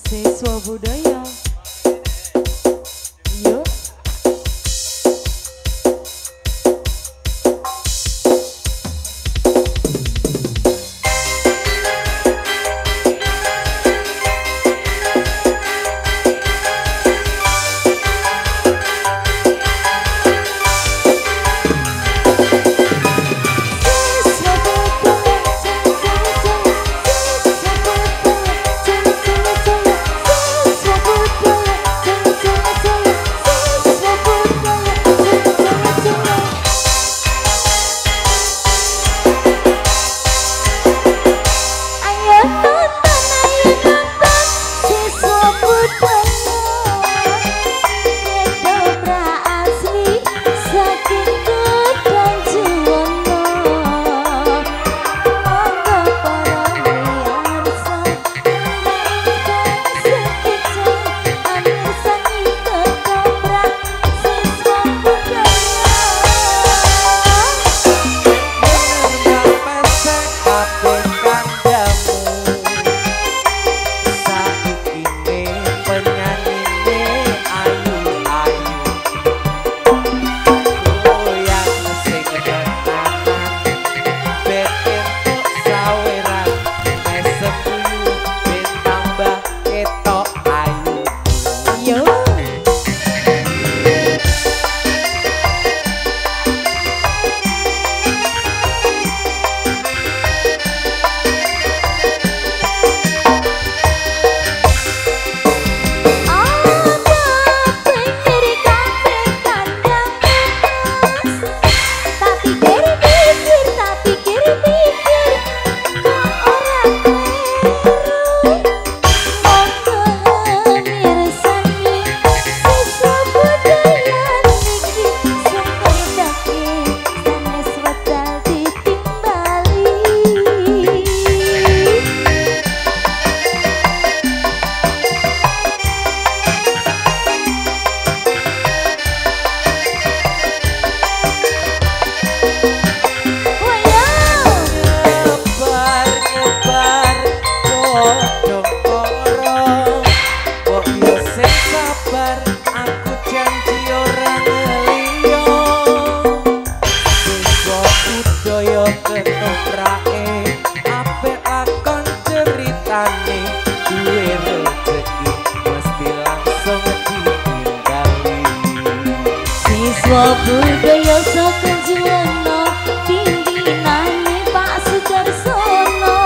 Siswa budaya. Yuk. Siswa budaya saka juwana pimpinane Pak Sudarsono.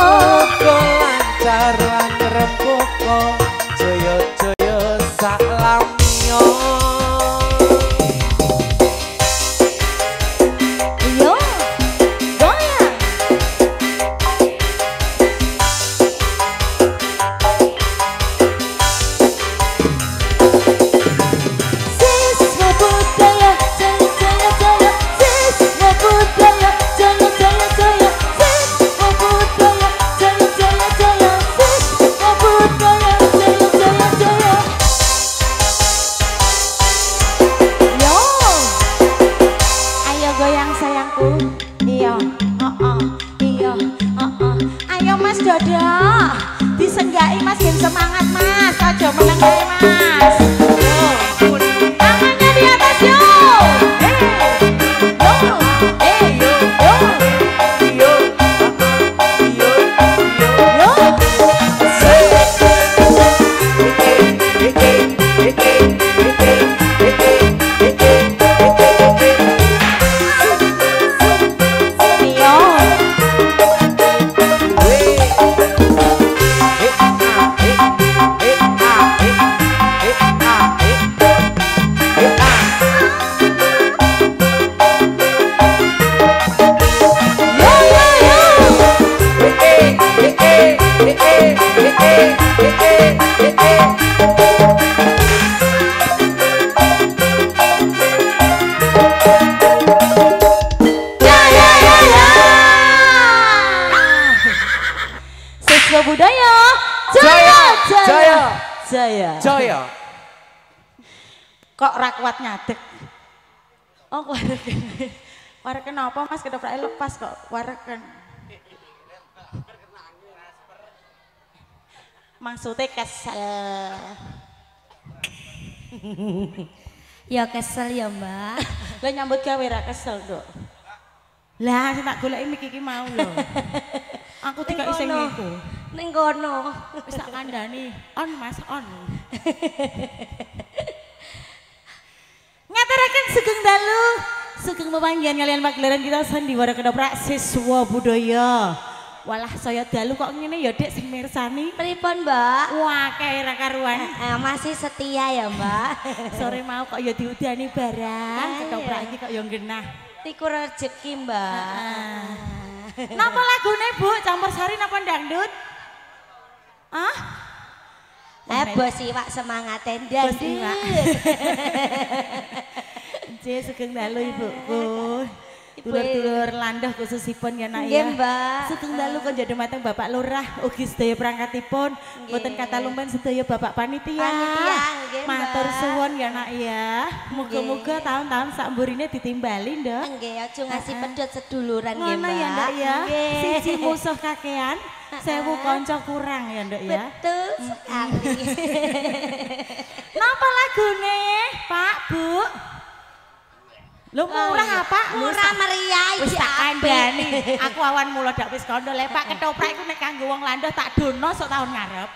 Lancar lan rembaka jaya-jaya salamnya. Yo, goyang. Siswa budaya jaya jaya jaya, siswa budaya jaya jaya jaya, siswa budaya jaya jaya jaya, siswa budaya jaya jaya jaya. Yo, ayo goyang sayangku. Iya, iya, ayo Mas Dodo, disenggai Mas, gen semangat Mas, aja menengai Mas. Tangannya di atas yo. Siswa budaya jaya jaya jaya Jaya. Kok ra kuat nyadek? Oh wareken. Wareken apa Mas, ketopraknya lepas kok wareken. Maksudnya kesel. Ya kesel ya Mbak. Lah nyambut gawe ra kesel, Nduk. Lah sing tak goleki iki mau lho. Aku dikai sing iku. Ning kono. Wis tak kandhani. On Mas, on. Ngaturaken sugeng dalu. Sugeng pepanggihan kalian pagelaran kita sandiwara kedoprak siswa budaya. Walah saya dalu kok ngene ya Dik sing mirsani. Pripun Mbak? Wah kae ra karuan. Masih setia ya Mbak. Sore mau kok ya diudani barang, ketoprak iki kok ya genah. Iku rezeki Mbak. Napa lagune Bu? Campur sari napa dangdut? Ah? Bos Iwak semangat dangdut. Bos Iwak. Nggih sugeng dalu Ibuku. Dulur-dulur landah khususipun ya nak ya. Nggih Mbak. Sugeng dalu kanjeng dumateng Bapak Lurah ugi sedaya perangkatipun. Mboten kata lumpen sedaya Bapak Panitia. Nggih Mbak. Matur suwun ya nak ya. Muga-muga tahun-tahun sak mburine ditimbali Nduk. Nggih aja ngasih pedhot seduluran nggih Ngono Mbak. ya Nduk ya. Siji musuh kakean, 1000 kanca kurang ya Nduk ya. Betul sekali. Napa lagune Pak Bu? Lu murah apa? Murah meriah Wis iki tak apik. kandhani. Aku awan mula dak wis kandha le Pak ketoprak iku nek kanggo wong landoh tak dono sok tahun ngarep.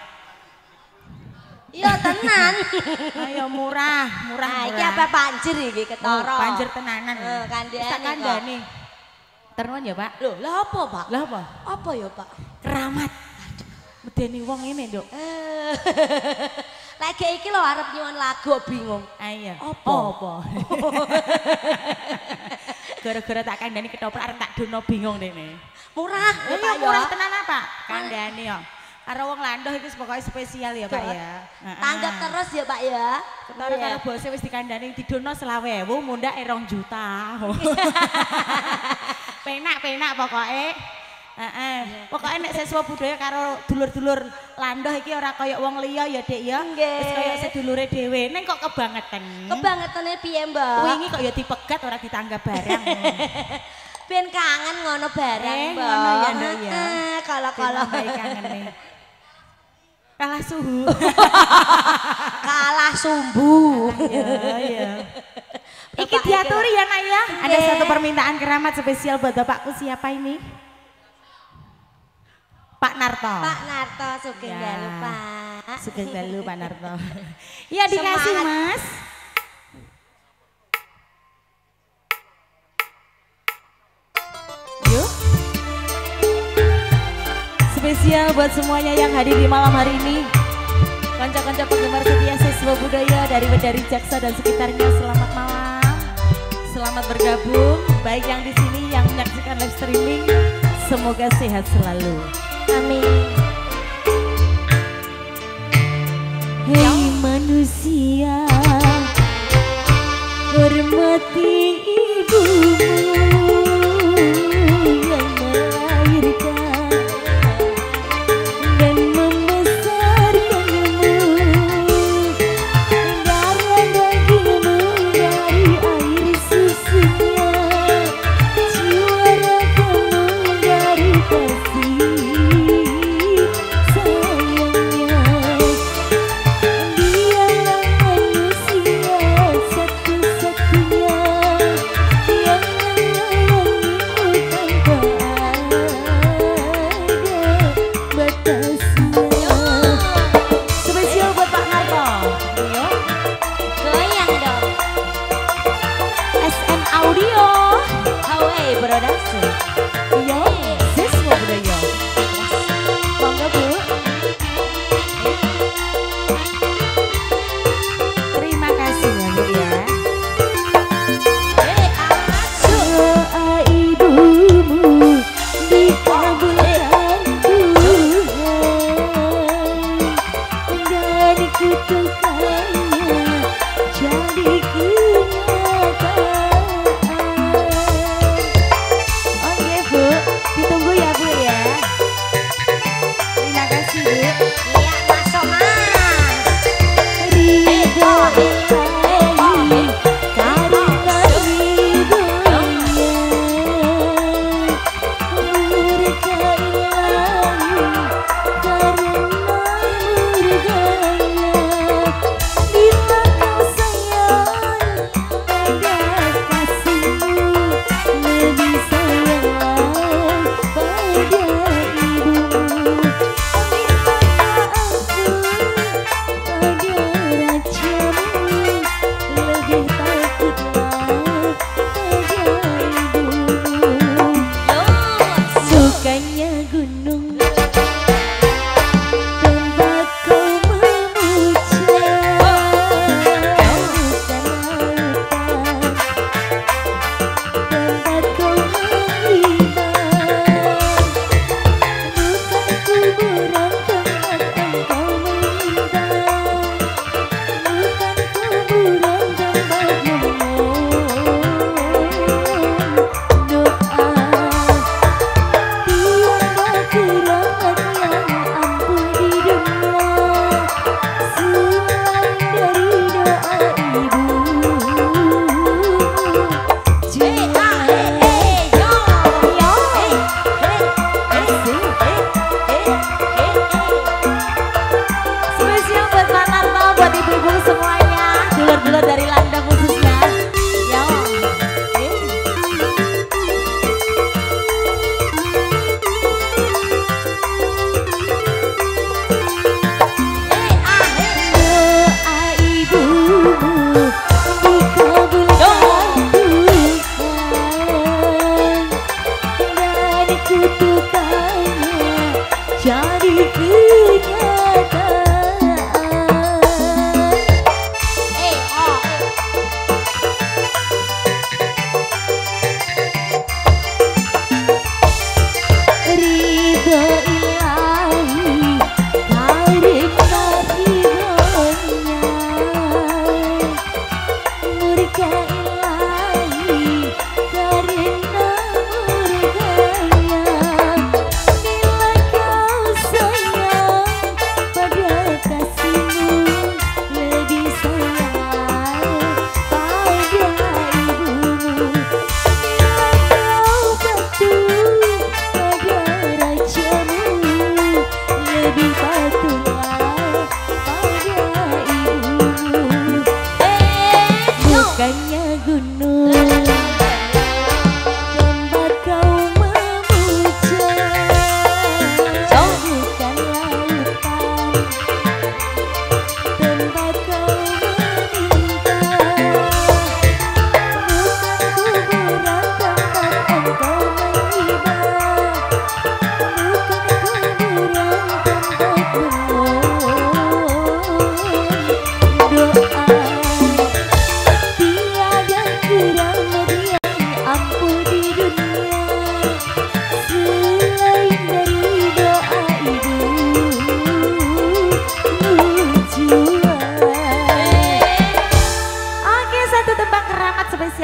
Iya tenan. Ayo murah, murah. Nah, iki apa banjir iki ketara. Banjir tenanan. Kandhani. Wis tak kandhani. Terus ya Pak. Lho, lah apa Pak? Lah apa? Apa ya Pak? Keramat. Medeni wong ngene, Nduk. Lagi iki lho arep nyuwun lagu bingung. Ayo. Apa? Gara-gara tak kandhani ketoprak arep tak dono bingung dene. Murah, Ya Pak murah ya. tenan apa? Kandhani yo. Karo wong landoh iki pokoknya spesial ya Pak ya. Tanggap terus ya Pak ya. Ketara karo bose wis dikandhani didono 20.000 mundak 2 juta. Penak-penak pokoke. Heeh. Pokoke nek siswa budaya karo dulur-dulur landoh iki ora kaya wong liya ya Dik ya. Wis kaya sedulure dhewe. Ning kok kebangetan. Kebangetane piye, Mbak? Wingi kok ya dipegat ora ditanggap barang. Ben kangen ngono barang, Mbak. Ngono ya Nduk ya. Kalau kangene. Kalah suhu. kalah sumbu. Iya. Iki diaturi ya Nak ya. Ada satu permintaan keramat spesial buat Bapakku siapa ini? Pak Narto. Pak Narto sugeng Ya. dalu, Pak. Sugeng dalu Pak Narto. Iya dikasih Semangat. Mas. Yuk. Spesial buat semuanya yang hadir di malam hari ini. Konco-konco penggemar setia siswa budaya dari Jaksa dan sekitarnya, selamat malam. Selamat bergabung, baik yang di sini yang menyaksikan live streaming. Semoga sehat selalu. Amin. Hei manusia, hormati ibumu yang melahirkan dan membesarkanmu. Darah dagingmu dari air susunya, jiwa ragamu dari kasih sayangnya. Dialah manusia satu-satunya yang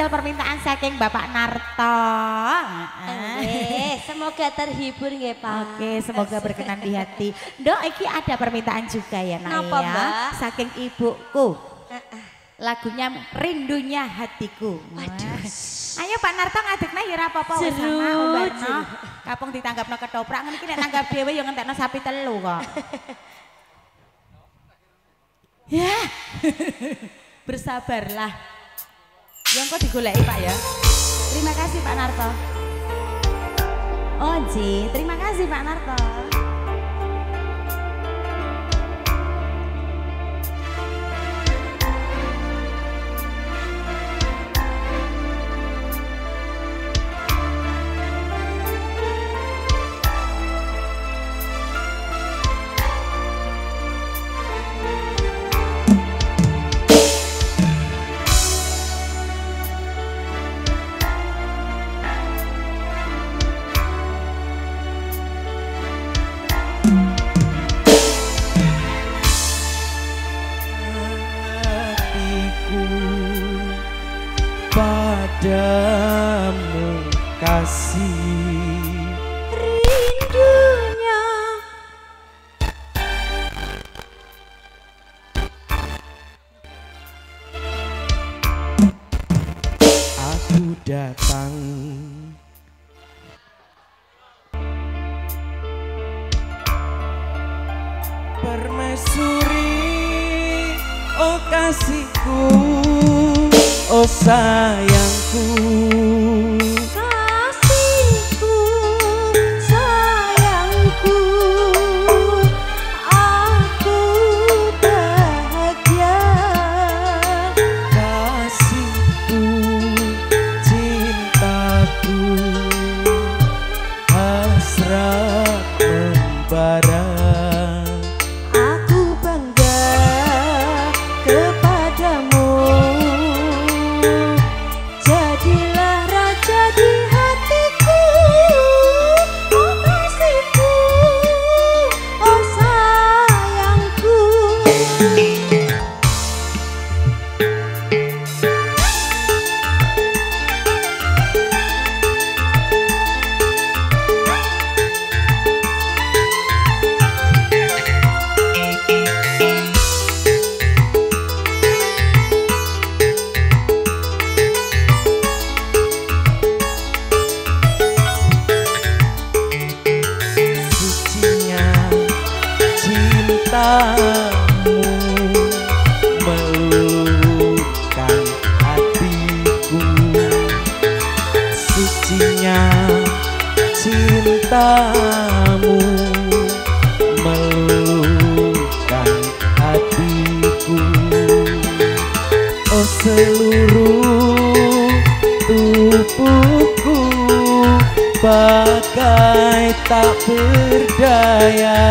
Permintaan saking Bapak Narto. Semoga terhibur nggih Pak. Oke, semoga berkenan di hati. Dok, iki ada permintaan juga ya Nak Napa, ya. Mbak? Saking ibuku. Lagunya Rindunya Hatiku. Waduh. Ayo Pak Narto ngadekna ya ora apa-apa wis sama umbarno. Kapung ditanggapno ketoprak ngene iki nek tanggap dhewe ya ngentekno sapi telu kok. Ya. Bersabarlah. Yang kok digoleki Pak ya. Terima kasih Pak Narto. Oji, terima kasih Pak Narto. Padamu kasih rindunya aku datang permaisuri oh kasihku oh sayangku kasihku sayangku aku bahagia kasihku cintaku hasrat membara aku bangga kepadamu jadilah raja di hatiku oh kasihku oh sayangku sucinya cintamu meluluhkan hatiku sucinya cintamu meluluhkan hatiku oh seluruh tubuhku bagai tak berdaya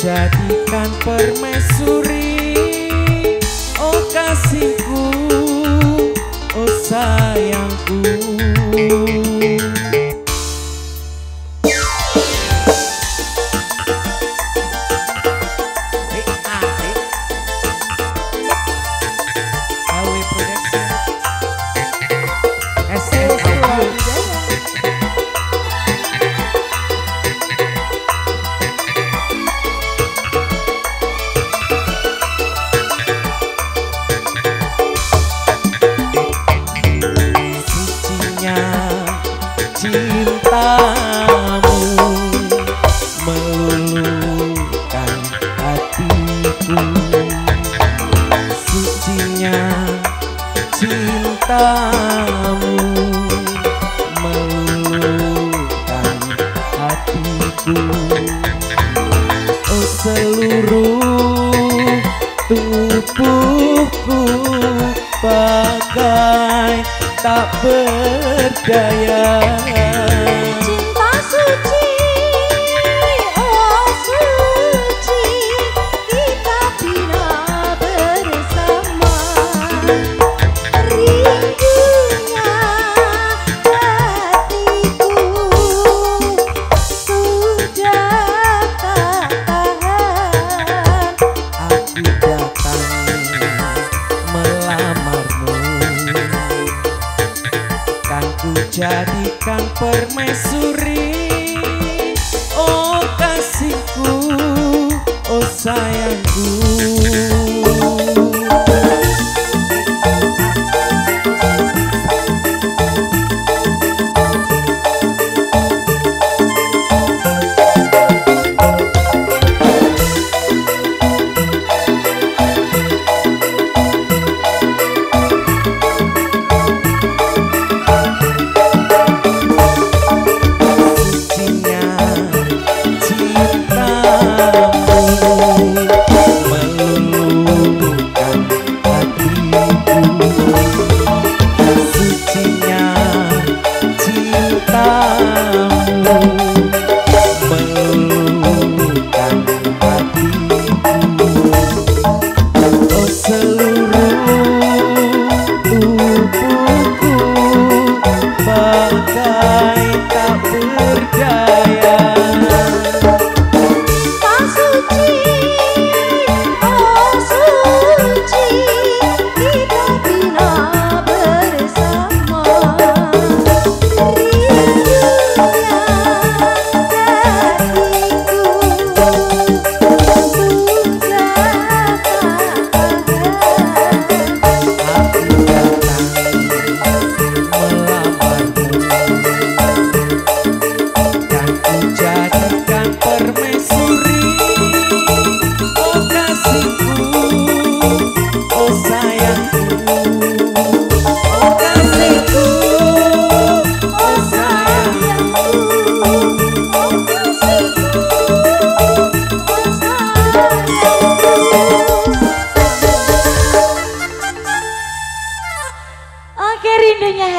jadikan permaisuri. Oh kasihku, oh sayangku. Cintamu meluluhkan hatiku, sucinya cintamu meluluhkan hatiku. Oh seluruh tubuhku bagai tak berdaya. Cinta suci, oh suci, kita bina bersama. Rindunya hatiku sudah tak tahan. Aku datang melamarmu, kan ku jadikan permaisuri. Oh kasihku, oh sayangku.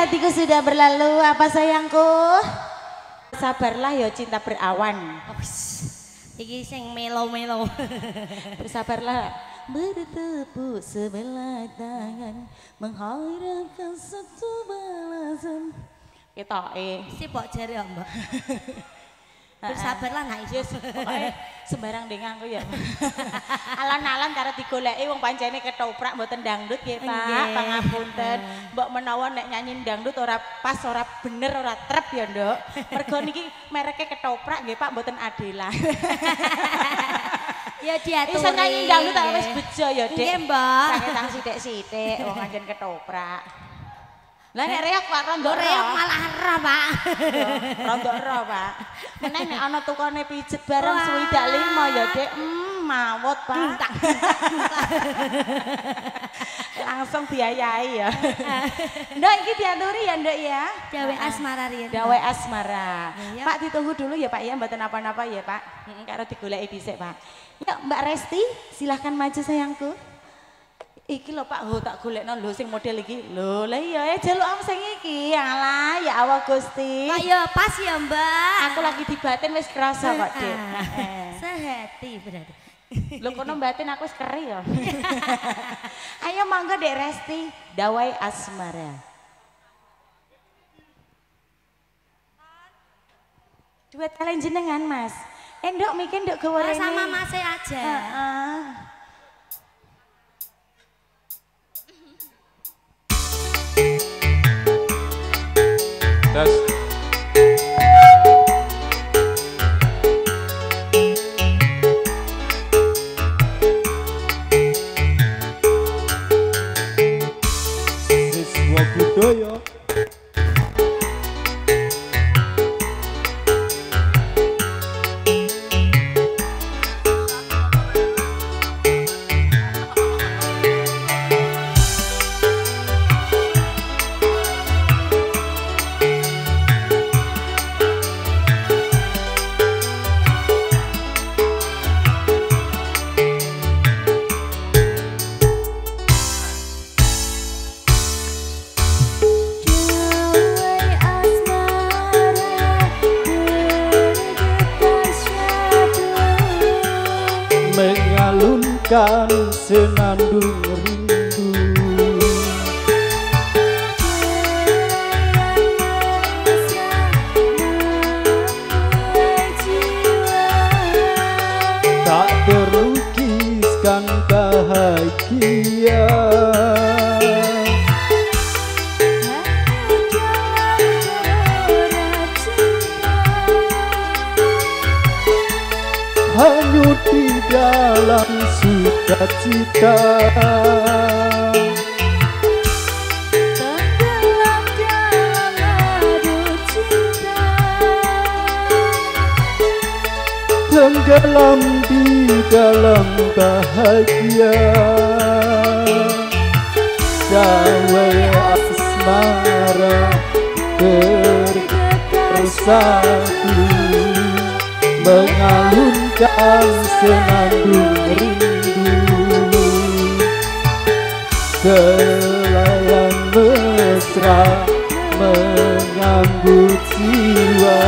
hatiku sudah berlalu, apa sayangku? Sabarlah ya cinta berawan. Iki sing melo-melo. Bersabarlah, bertepuk sebelah tangan, mengharapkan satu balasan. Ketoke. Sipok jare ya, Mbak. Bersabarlah nak iso. Sembarang dengang aku ya. Alon-alon karo digoleki wong pancene ketoprak mboten dangdut nggih, Pak. Pangapunten. Mbok menawa nek nyanyi dangdut ora pas, ora bener, ora trep ya, Nduk. Mergo niki mereke ketoprak nggih, Pak, mboten Adela. Ya diatur. Iso nyanyi dangdut tak wis bejo ya, Dik. Nggih, Mbak. Saketang sithik-sithik wong anjen ketoprak. Lah nek reok Pak rondo reok malah ero, Pak. Rondo ero, Pak. Meneh nek ana tukane pijet bareng swidak 5 ya, Dik. Mawut, Pak. Langsung biayai ya. Nduk iki diaturi ya, Nduk ya. Dawe asmara riyen. Dawe asmara. Ya. Pak ditunggu dulu ya, Pak ya, mboten apa-apa ya, Pak. Karo digoleki dhisik, Pak. Ya, Mbak Resti, silahkan maju sayangku. Iki lho Pak, tak golekno lho sing model iki. Lho, lah iya jaluk am sing iki. Alah, ya Allah Gusti. Pak ya pas ya, Mbak. Aku lagi di batin wis kerasa kok, Dik. Sehati berarti. Lho kono batin aku wis keri ya. Ayo mangga Dek Resti, Dawai Asmara. Duet kalian jenengan Mas. Nduk mikir nduk gawe rene. Sama Mas aja. Heeh. Tes. Siswa budaya. Mengalunkan senandung rindu tak terlukiskan bahagia hanyut di dalam sukacita Tenggelam dalam ladu cinta tenggelam di dalam bahagia Dawai asmara bersatu mengalunkan senandung rindu Gelayan mesra menganggut jiwa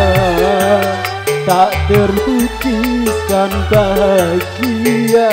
tak terlukiskan bahagia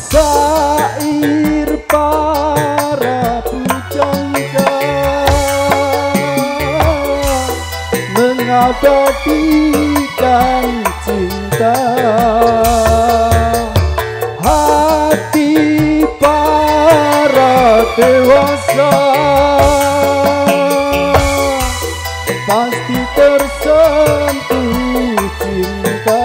Sair para pujangga mengabadikan cinta hati para dewasa pasti tersentuh cinta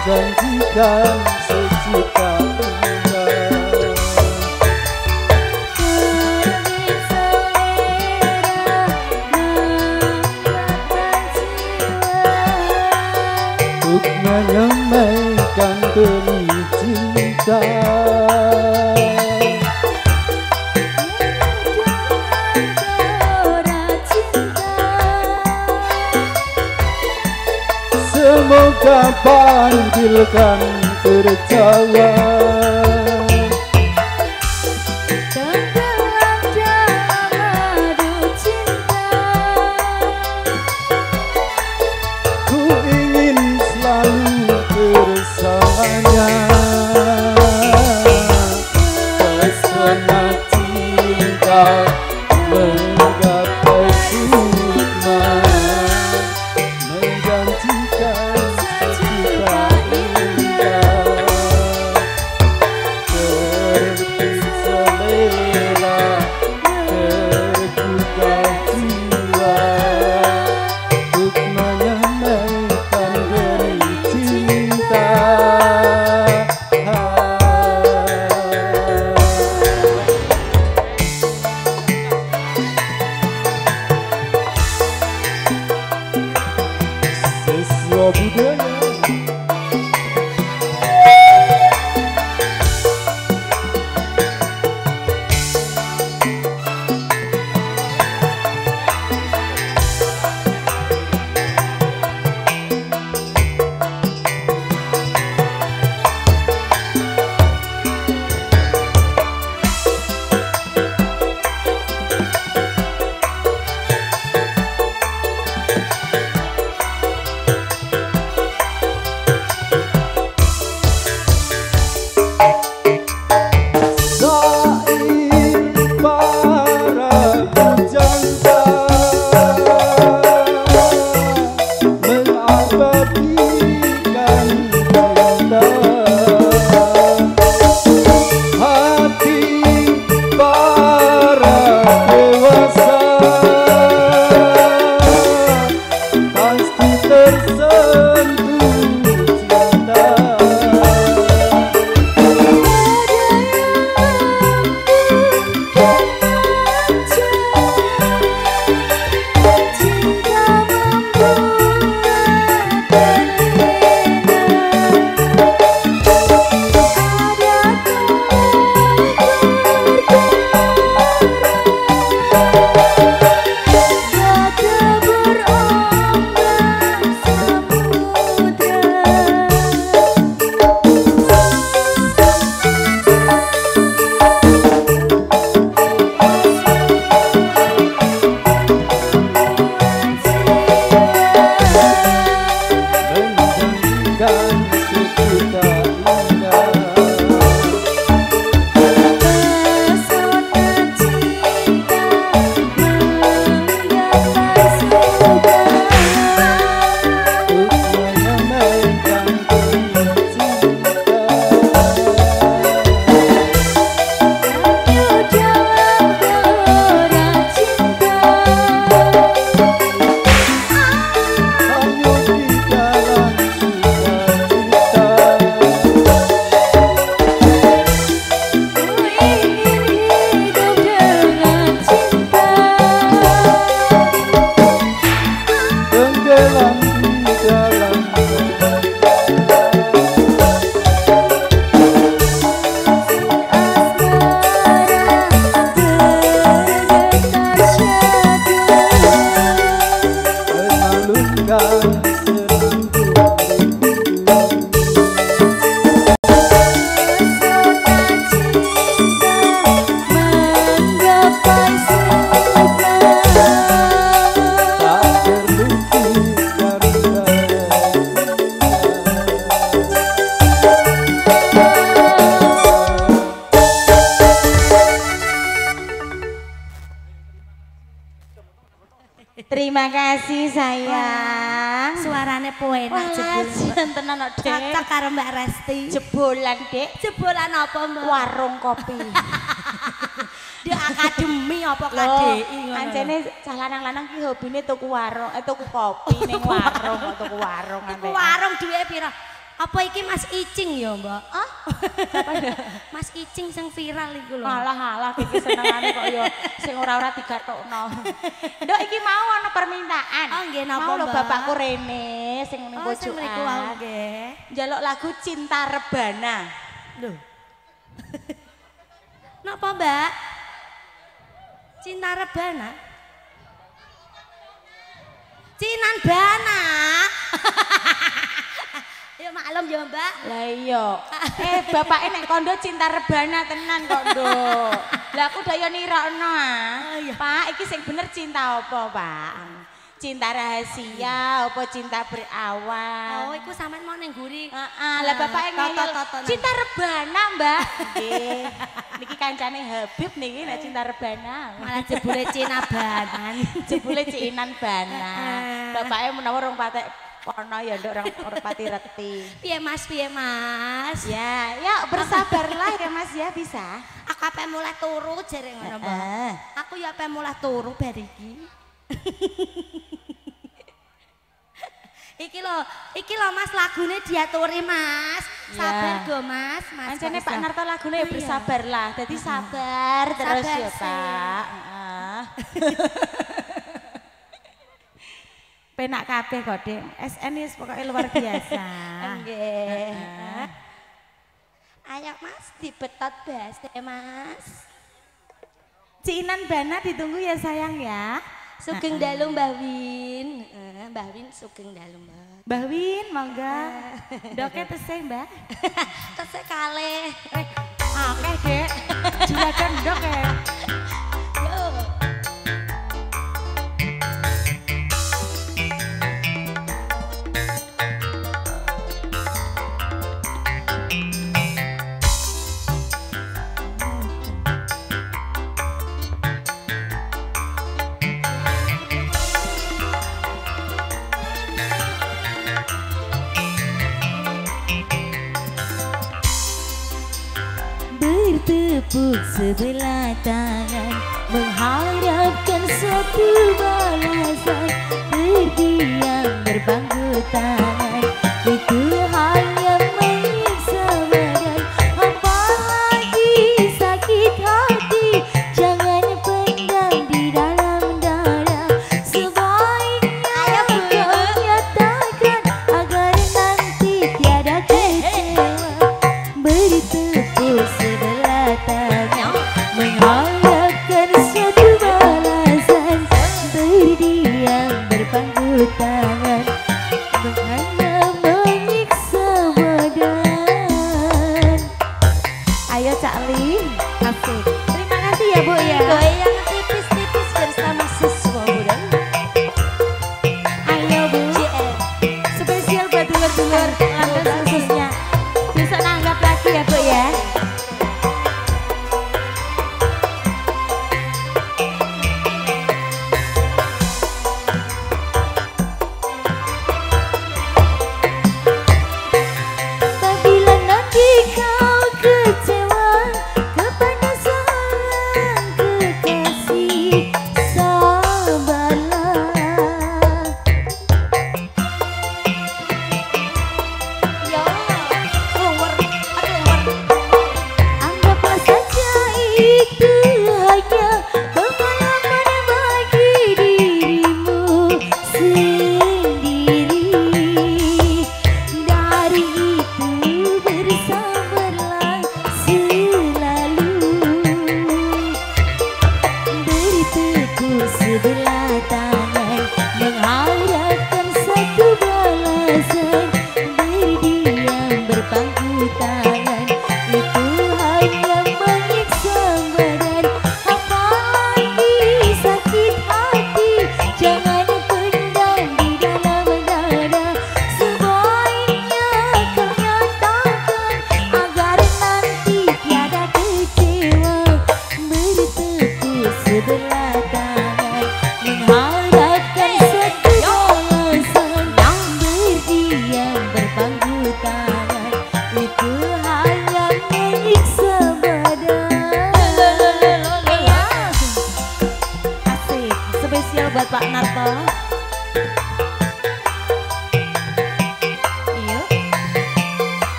menjanjikan sejuta indah untuk menyamaikan benih cinta semoga panggilkan tertawa. Tenggelam dalam madu cinta. Ku ingin selalu bersamanya. Pesona cinta menggapai sukma, menjanjikan sejuta indah. Seperti selera tergugah jiwa untuk menyampaikan demi cinta. Siswa budaya Terima kasih sayang. Suarane enak jebul. Tenan Dek. Cocok karo Mbak Resti. Jebolan Dek. Jebolan apa Mbak? Warung kopi. Di akademi apa KDI ngono. Pancene cah lanang-lanang ki hobine tuku warung, tuku kopi ning warung, kok tuku warung Tuku warung duwe pira? Apa iki Mas Icing ya, Mbak? Ah? Mas Icing sing viral iku lho. Alah iki senengane kok ya sing ora-ora digatokno. Nduk iki mau ana permintaan. Oh nggih napa mau lho Mbak? bapakku Rene sing ning Oh sing pojokan. mriku wae nggih. Njaluk lagu Cinta Rebana. Lho. Napa Mbak? Cinta Rebana? Cinan Bana. Ya maklum ya Mbak. Lah iya. Bapake nek kondo cinta rebana tenan kondo. Lah aku daya nirokno ah. Pak, iki sing bener cinta apa, Pak? Cinta rahasia apa cinta berawal? Oh, iku sampean mau ning guri. Heeh, lah bapake ngeyel. Cinta rebana, Mbak. Nggih. Niki kancane Habib niki nek cinta rebana. Malah jebule Cina banan. Jebule ciinan bana. Bapake menawa rong patek kono ya nduk orang pati reti. Piye Mas, piye Mas? Ya, ya bersabarlah ya Mas ya bisa. Aku ape mulai turu jere ngono, Mbak. Aku ya ape mulai turu bar iki. Iki lho Mas lagune diaturi Mas. Sabar go Mas. Ancene Pak Narto lagune ya bersabarlah. Dadi sabar terus Sabar ya sih. Pak. Heeh. Penak kabeh kok, Dek. SN wis pokoke luar biasa. Nggih. Ayo Mas dibetot base Mas. Ciinan bana ditunggu ya sayang ya. Sugeng dalu Mbah Win. Mbah Win sugeng dalu Mbak. Mbah Win monggo. Doke tesih, Mbak. Tesih kalih. Akeh, Dek. Juragan ndok ya. Yo. Bertepuk sebelah tangan mengharapkan suatu balasan, terdiam berpangku tangan itu hanya menyiksa badan. Apalagi sakit hati jangan pendam di dalam dada. Sebaiknya kau nyatakan agar nanti tiada kecewa. Bertepuk sebelah tangan mengharapkan suatu balasan, terdiam berpangku tangan hanya menyiksa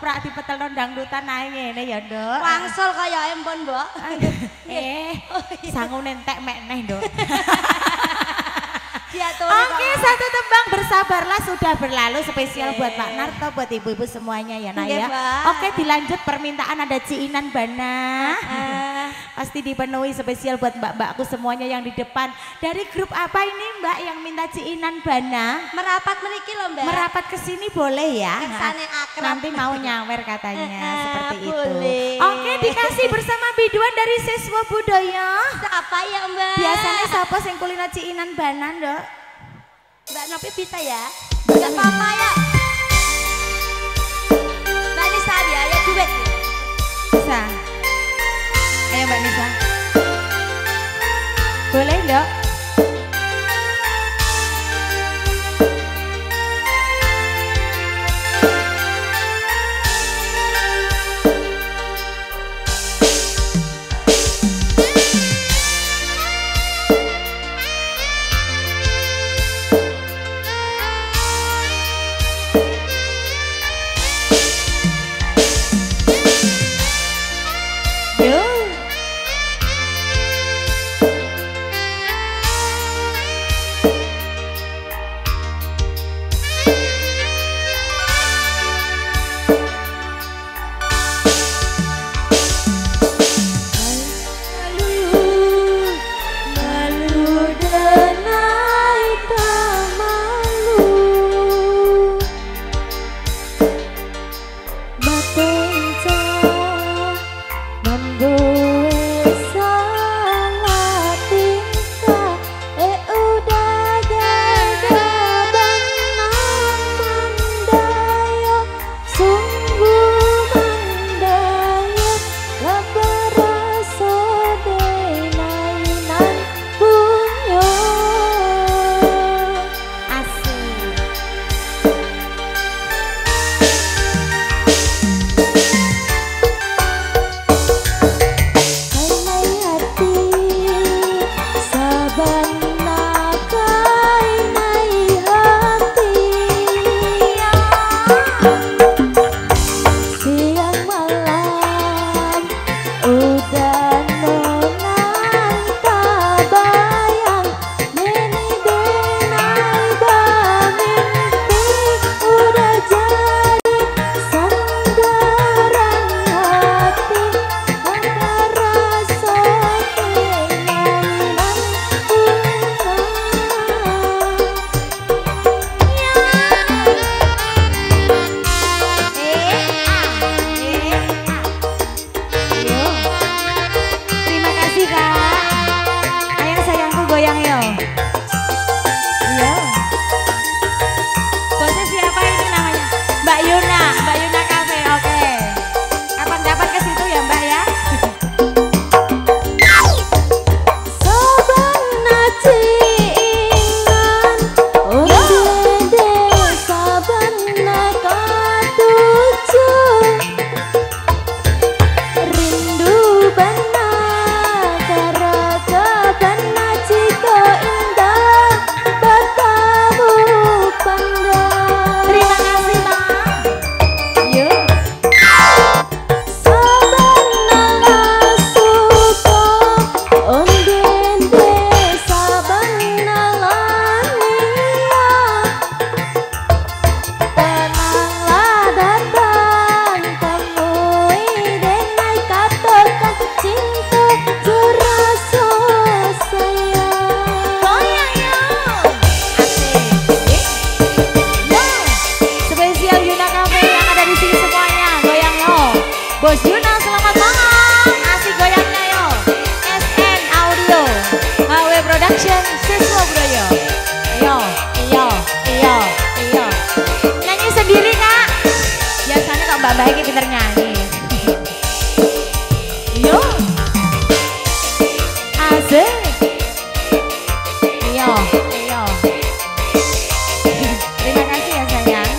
ketoprak dipetelno dangdutan ae ngene ya, Nduk. Wangsul kaya empun, Mbok. Sangun entek mek neh, Nduk. Oke, satu tembang bersabarlah sudah berlalu spesial buat Pak Narto, buat ibu-ibu semuanya ya Nak ya. Oke, dilanjut permintaan ada Ciinan Bana. Pasti dipenuhi spesial buat mbak-mbakku semuanya yang di depan. Dari grup apa ini Mbak yang minta Ciinan Bana? Merapat meniki loh Mbak. Merapat ke sini boleh ya. Kersane akrab. Nanti mau nyawer katanya seperti itu. Boleh. Oke, dikasih bersama biduan dari siswa budaya. Apa ya Mbak? Biasanya siapa sing kulina Ciinan Bana, Nduk? Mbak Nopi bisa ya? Gak apa-apa ya. Mbak Nisa ya, ya duet. Bisa. Ayo Mbak Nisa. Boleh, Nduk? Bos Yuna, selamat malam. Asik goyangnya yo. SN Audio, HW Production, siswa budaya. Yo, iyo, iyo, iyo. Nyanyi sendiri kak. Biasanya kalau mbak ini pinter nyanyi. Yo, asik. Iyo, iyo. Terima kasih ya sayang.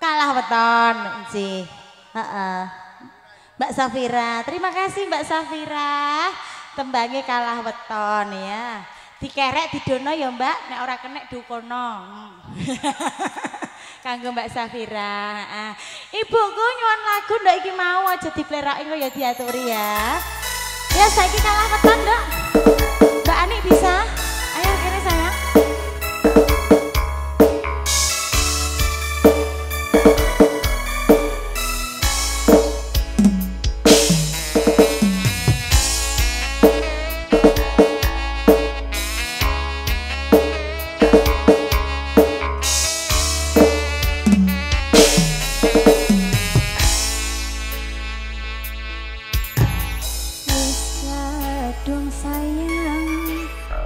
kalah weton sih. Heeh. Mbak Safira, terima kasih Mbak Safira. Tembangnya kalah weton ya. Dikerek didono ya Mbak, nek ora kenek dukono. Kanggo Mbak Safira. Ibuku nyuwun lagu ndak iki mau aja dipleraki kaya diaturi ya. Ya saiki kalah weton, Nduk. Mbak Ani bisa? Ayo kene sayang.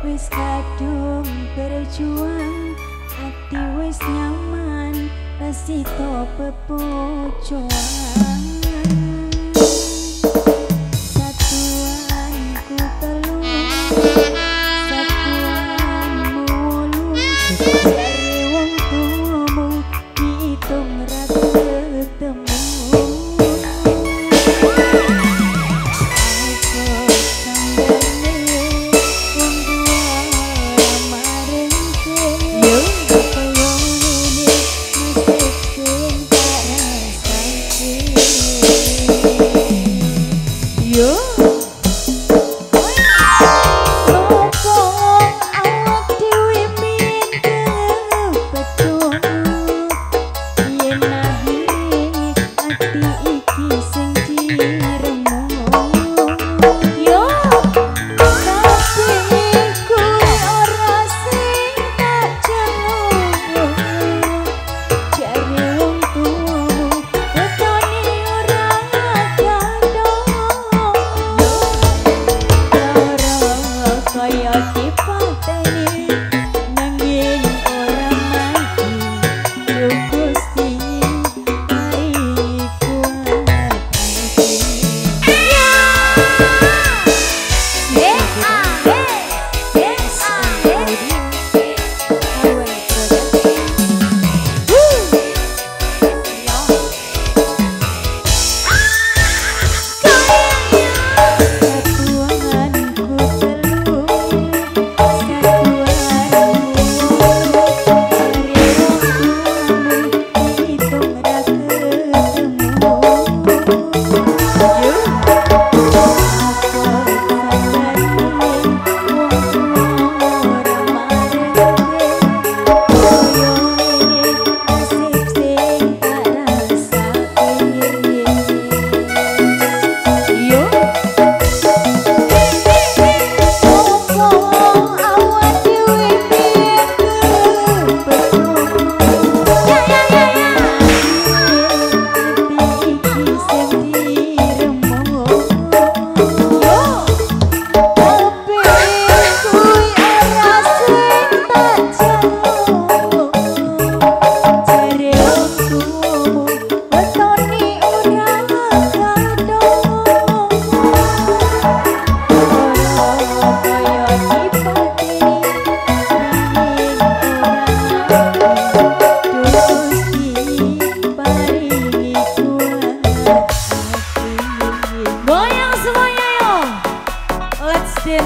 Wis kadung berjuang, hati wis nyaman, resito pepocoan. Satuanku telu, satuanmu wolu, jare wong tuamu diitung ra ketemu.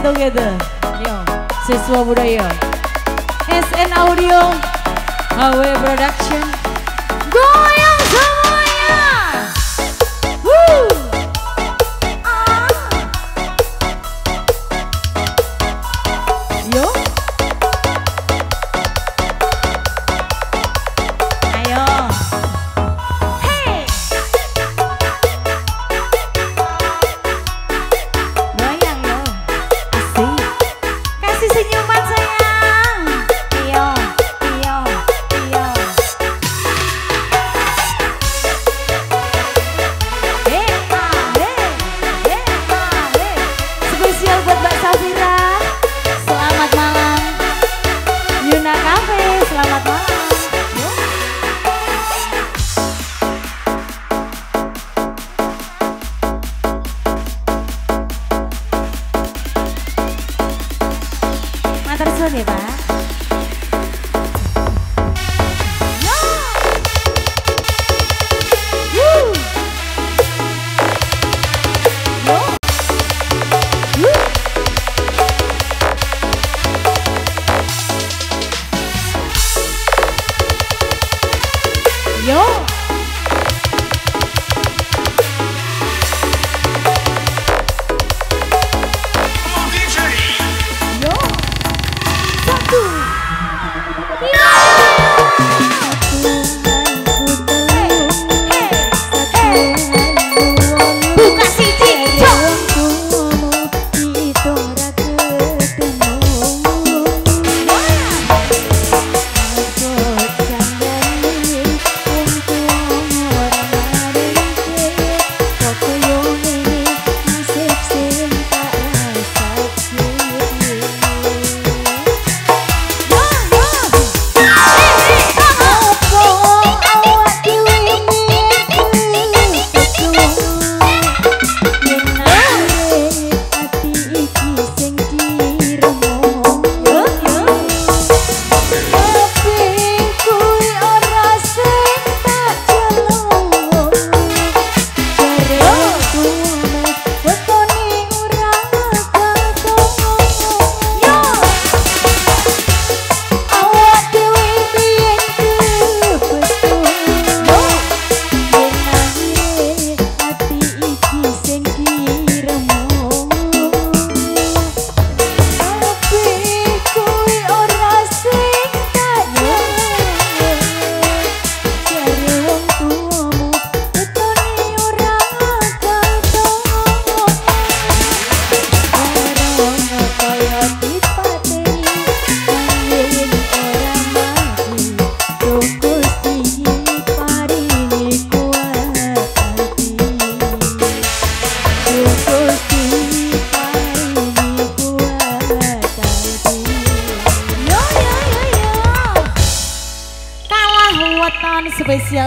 Together, yo, Siswa Budaya, SN Audio, HW Production, goyang semuanya, yo, ayo, hey, goyang yo. Kasih senyuman sayang. Iyo, iyo, iyo.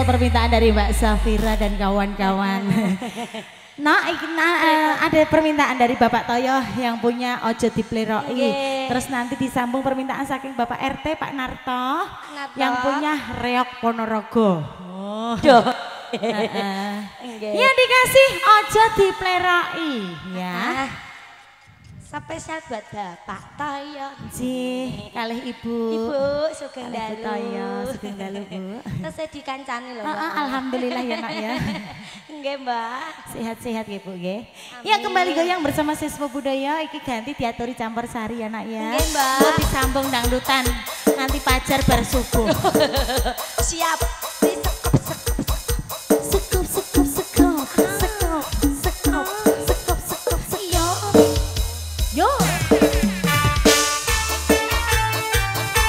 permintaan dari Mbak Safira dan kawan-kawan. Ada permintaan dari Bapak Toyo yang punya Ojo Dipleroi. Terus nanti disambung permintaan saking Bapak RT Pak Narto yang punya Reok Ponorogo. Oh. Yang dikasih Ojo Dipleroi ya. Spesial buat Bapak Toyo. Kalih Ibu. Ibu Sugeng Dalu. Toyo, Sugeng Dalu Bu. Terus saya dikancani loh. Alhamdulillah ya Nak ya. Nggih, Mbak. Sehat-sehat ya Bu nggih. Ya kembali goyang bersama siswa budaya iki ganti diaturi campur sari ya Nak ya. Nggih, Mbak. Buat disambung dangdutan nanti pajar bar subuh. Siap. Sekup sekup sekup sekup sekup sekup sekup sekup. Yo.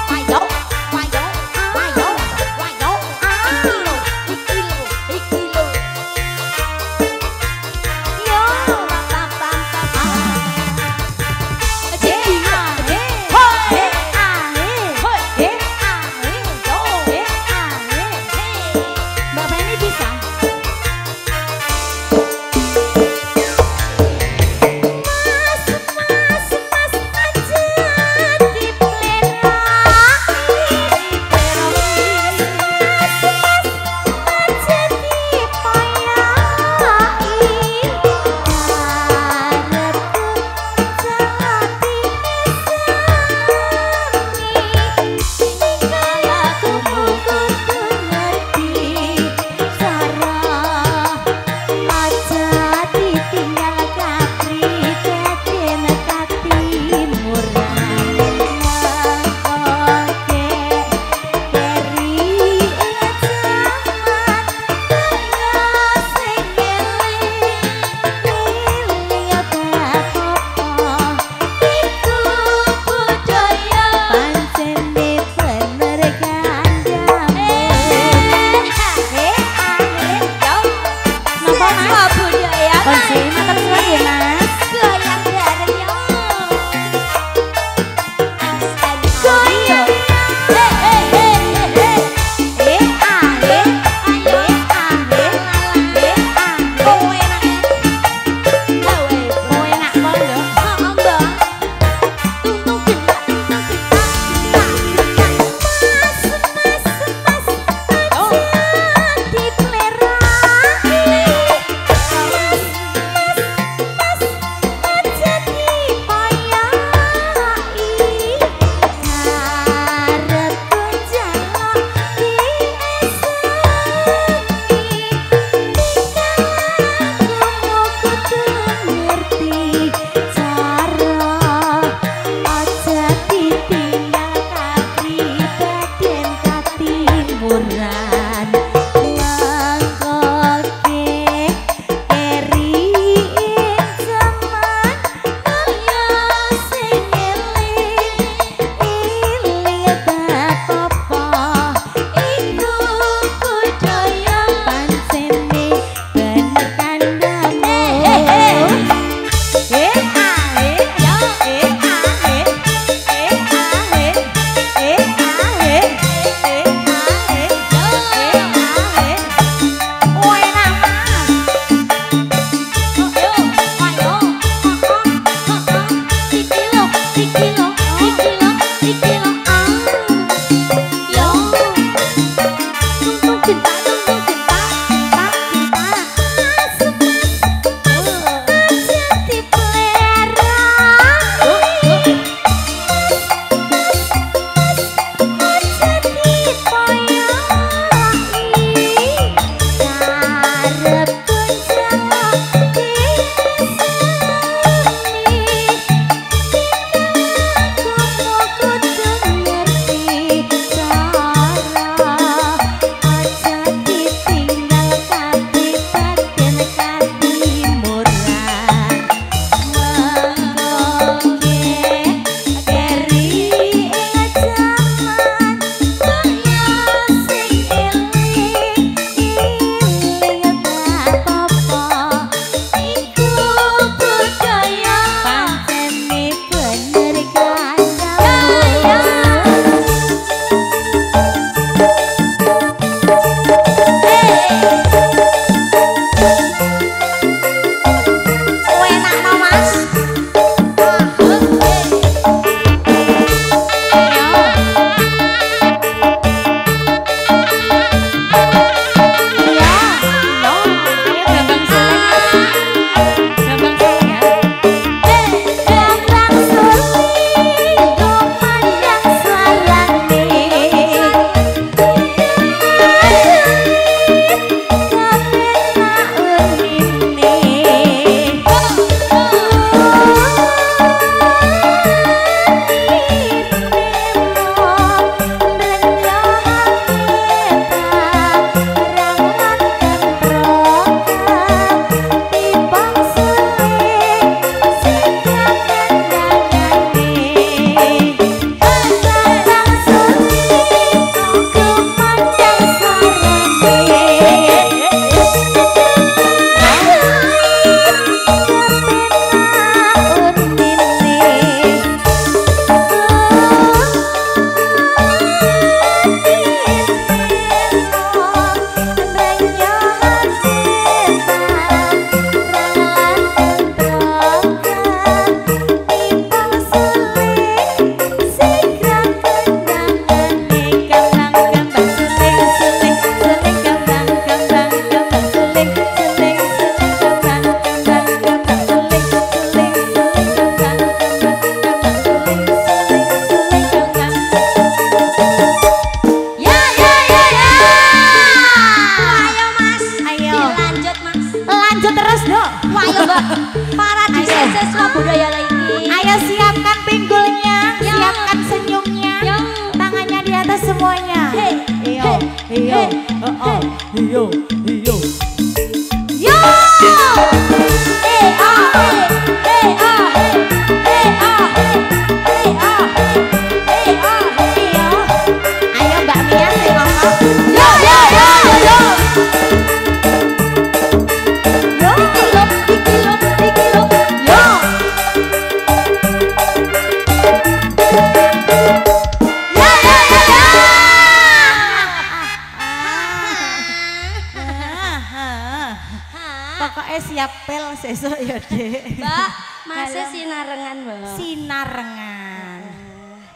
Wayo, wayo, wayo, wayo. Iki lo. Yo. Pam pam pam.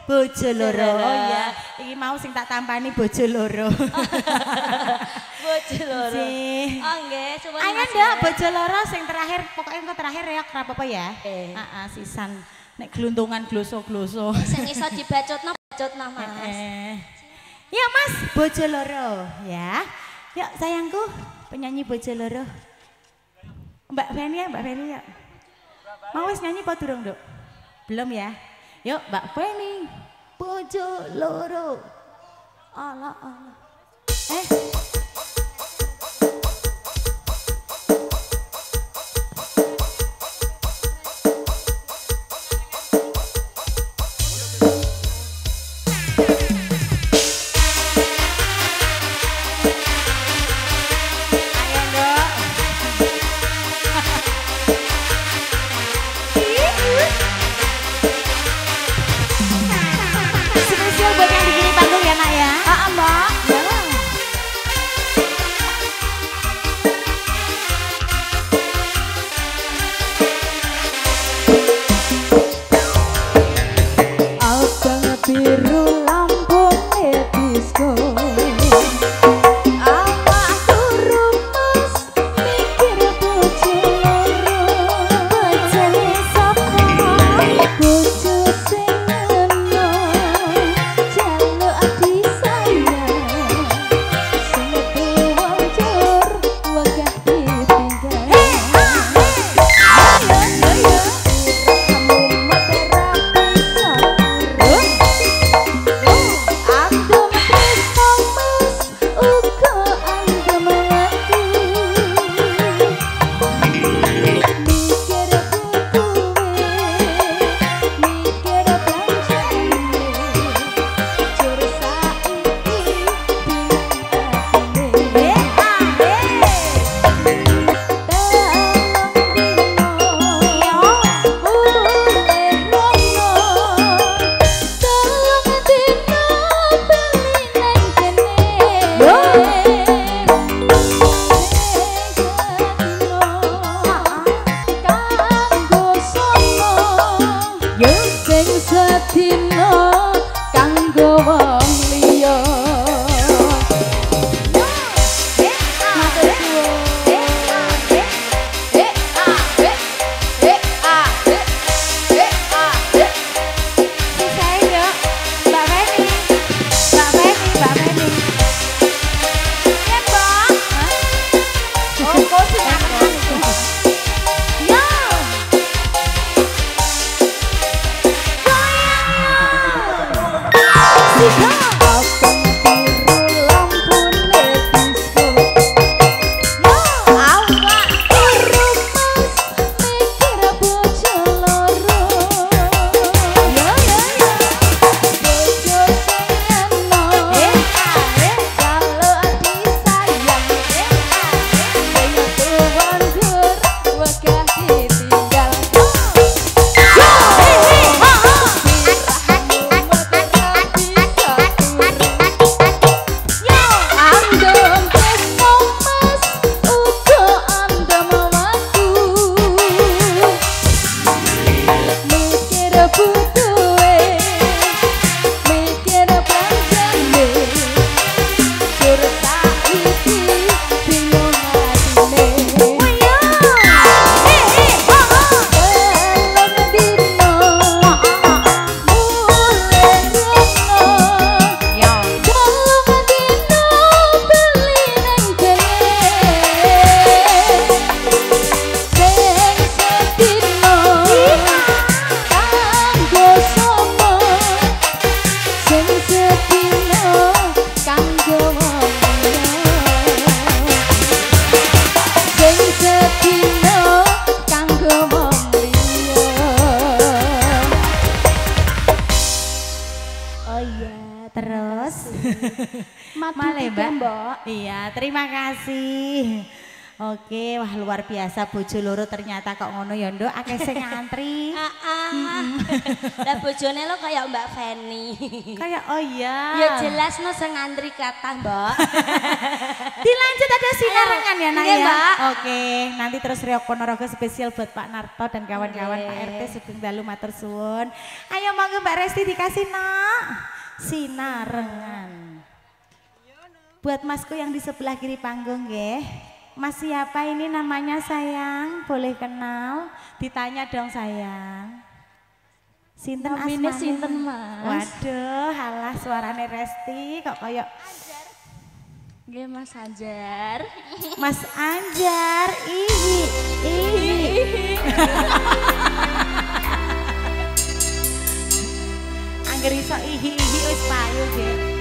Bojo loro ya. Iki mau sing tak tampani bojo loro. Bojo loro. Oh nggih, suwun. Ayo ndak bojo loro sing terakhir, pokoknya engko terakhir ya ora apa-apa ya. Heeh, sisan nek gluntungan gloso-gloso. Sing iso dibacotno Mas. Ya Mas, bojo loro ya. Yuk sayangku, penyanyi bojo loro. Mbak Feni ya, Mbak Feni ya. Mau wis nyanyi apa durung, Nduk? Belum ya? Yuk Mbak Feni, bojo loro. Allah Allah. Spesial buat yang bikin panggung ya nak ya. Mbak. Malih, juga, Mbak. Mbak. Iya, terima kasih. Oke, wah luar biasa bojo loro ternyata kok ngono ya, Nduk. Akeh sing ngantri. Lah bojone lo kayak Mbak Feni. Kayak oh iya. Ya jelas no sing ngantri kathah, Mbak. Dilanjut ada sinarengan ya, Nak Iya, ya. Mbak. Oke, nanti terus Rio Ponorogo spesial buat Pak Narto dan kawan-kawan Oke. Pak RT Sugeng Dalu matur suwun. Ayo monggo Mbak Resti dikasih Nak. Sinarengan. Buat Masku yang di sebelah kiri panggung nggih. Mas siapa ini namanya sayang? Boleh kenal? Ditanya dong sayang. Sinten Namine asmane? sinten, Mas? Waduh, halah suarane Resti kok kayak Nggih Mas Anjar. Mas Anjar. Ihi. Angger iso ihi wis payu nggih.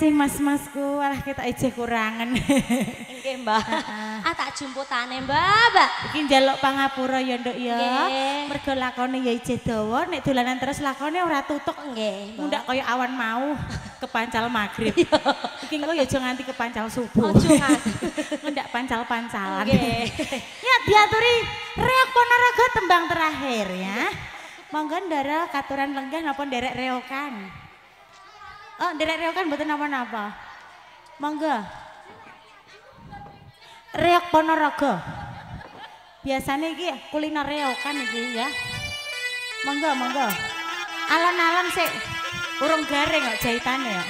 kasih mas-masku, walah kita ijeh kurangan. Nggih, Mbak. Ah tak jumputane, Mbak. Iki njaluk pangapura ya, Nduk ya. Nggih. Mergo lakone ya ijeh dawa, nek dolanan terus lakone ora tutuk. Nggih, Mbak. Mundak kaya awan mau kepancal maghrib. Iki engko ya aja nganti kepancal subuh. Ojo nganti. Mundak pancal-pancalan. Nggih. Ya diaturi reok Ponorogo tembang terakhir ya. Monggo ndara katuran lenggah napa nderek reokan. Oh, nderek reokan mboten napa-napa. Monggo. Reok Ponorogo. Biasanya iki kuliner reokan iki ya. Monggo, monggo. Alon-alon sik urung garing kok jahitane ya.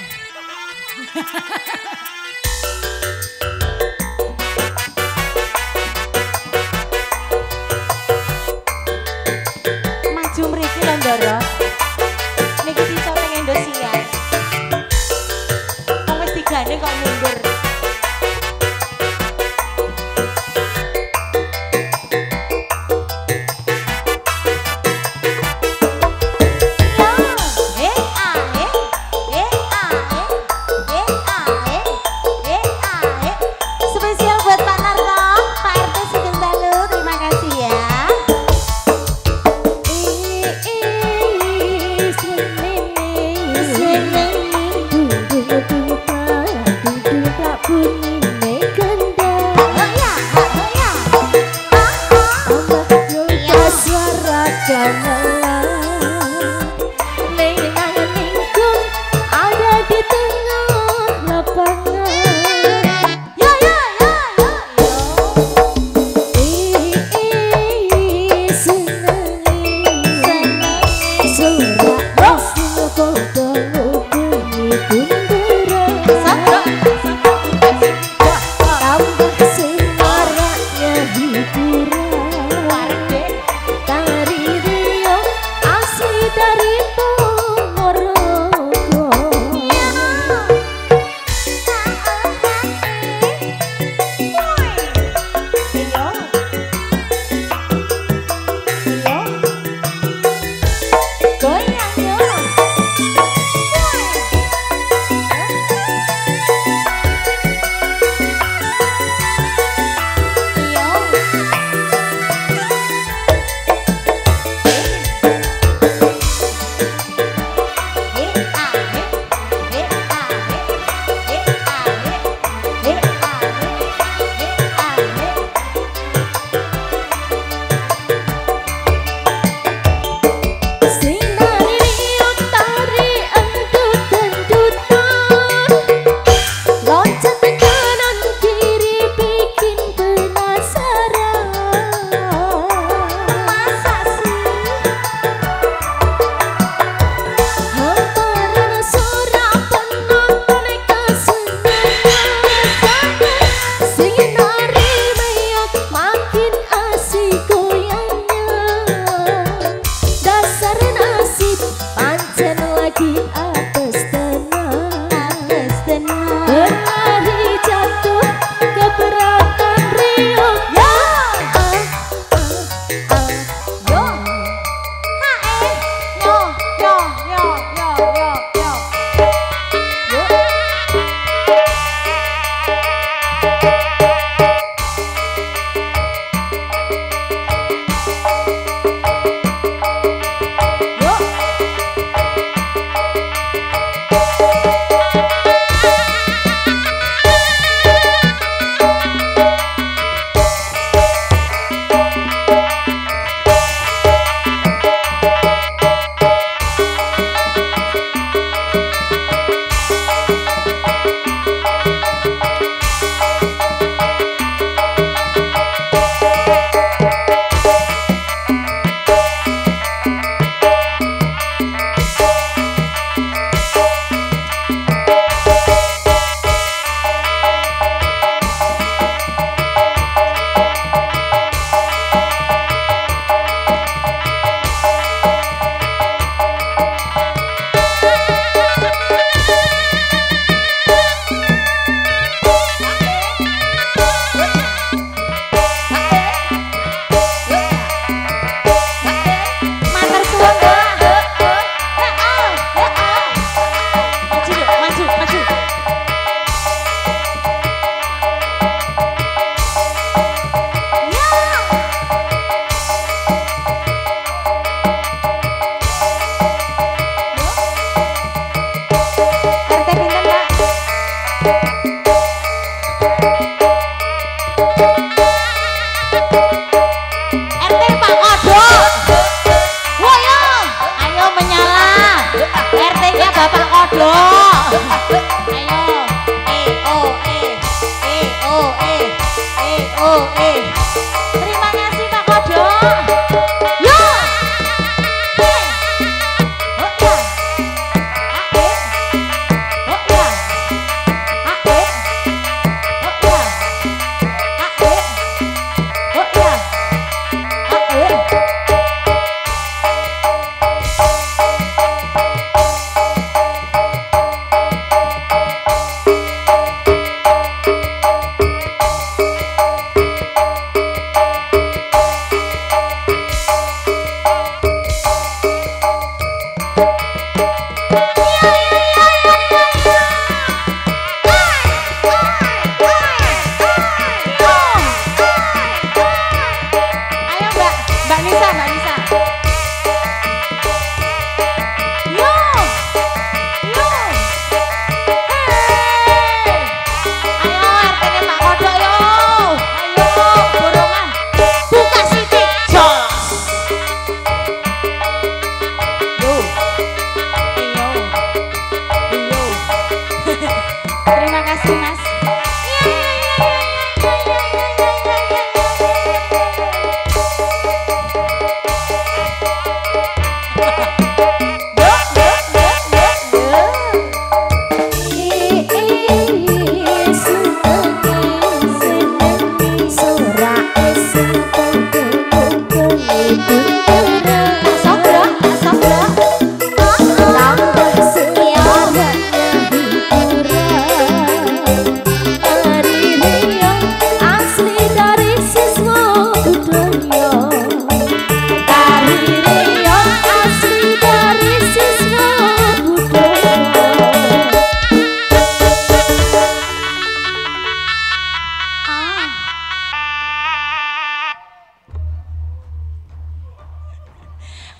Maju mriki lho Ndara. Niki bisa teng Indosiar. Wong wis digane kok mundur.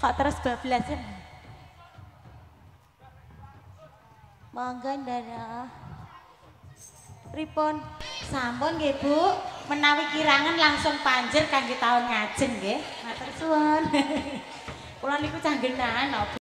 Kok terus bablasan? Monggo Ndara. Pripun? Sampun nggih, Bu. Menawi kirangan langsung panjer kangge taun ngajeng nggih. Matur suwun. Kula niku cah gendahan.